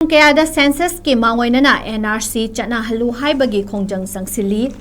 Mapham Kayada Cencus ki Mang Oinana Nrc Chatna Hallu Haiba gi Khongjang Changshilli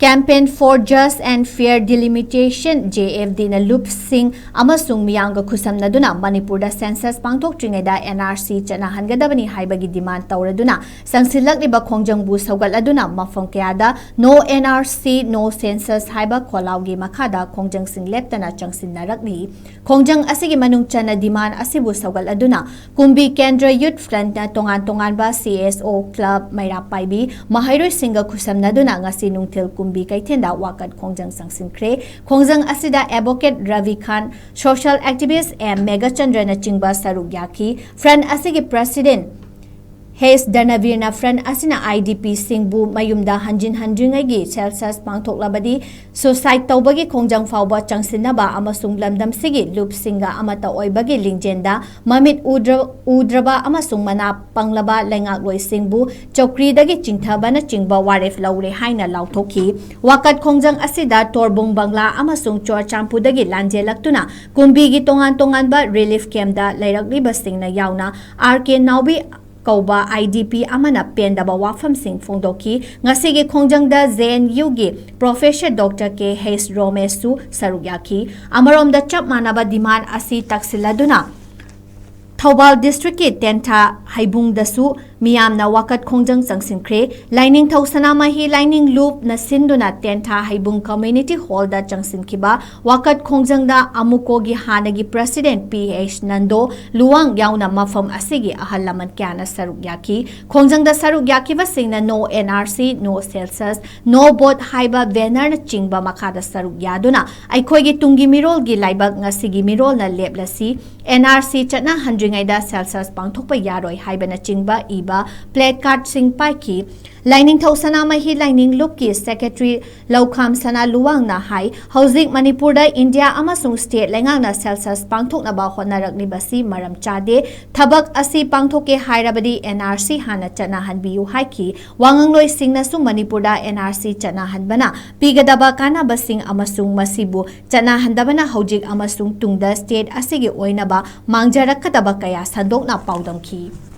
Campaign for Just and Fair Delimitation JFD na loop sing amasung miyangga khusamnaduna manipur da census pangthok tringaida Nrc Chatna hangadabani haibagi demand tawraduna sangsilakliba Khongjang bu saugaladuna Mapham Kayada no Nrc no census haiba kholawgi makhada Khongjang sing leptana changsinnarakni Khongjang asigi manung chana demand asibu saugaladuna kumbi Kendra Youth Front na tongan ba CSO Club Maira Paibi mahairoi singa khusamnaduna ngasi nungthil kumbi kaithenda wakat Khongjang sangsinkre Khongjang asida advocate Ravi Khan social activist and Mega Chandra na chingba saruk yaki friend asigi president Hes Danavirna friend asina IDP singbu mayumda hanjin handringagi census pangthoklabadi society tawbagi Khongjang fawba changsinaba amasung lamdam sigi loop singa amata oibagi lingjenda mamit udraba amasung mana panglaba lengakloi singbu chokri dagi chingthaba na chingba waref laure haina lauthoki wakat Khongjang asida torbung bangla amasung chor champu dagi lanjelaktuna kumbigi tongan ba relief camp da leirakliba singna yauna RK Naubi Kauba IDP amana pendaba wafam sing fongdoki ngasigi Khongjang da ZNU gi Professor Dr. K. Hayes Romesu sarugyaki amarom da chap manaba demand asi taksiladuna Thobal District ki Tenta Haibung dasu miyamna wakat Khongjang changsinkre lining thosana mahi lining loop na sinduna Tenta Haibung Community Hall da changsinkiba wakat Khongjang da amuko gi hanagi President PH Nando luwang yauna mafam asigi ahalaman kyana sarugyaki Khongjang da sarugyaki ba singna no Nrc no census no bot haiba banner na chingba makada sarugyaduna aikhoi gi tungi mirol gi laibak ngasigi mirol na leplasi Nrc Chatna handringaida census pangthokpa yaroi haiba na chingba iba placard sing paiki lining thosana mahi lining loop ki secretary Laukham Sana luwang na hai hauzik manipur da India amasung state lengang na census pangthok na ba honarakni basi maram chade thabak asi pangthoke hairabadi Nrc hana Chatna hanbiu haiki wangangloi singna su manipur da Nrc Chatna hanbana pigadaba kana basing amasung masibu Chatna handabana hauzik amasung tungda state asigi oinaba mangjarakadaba kaya sandokna paudamki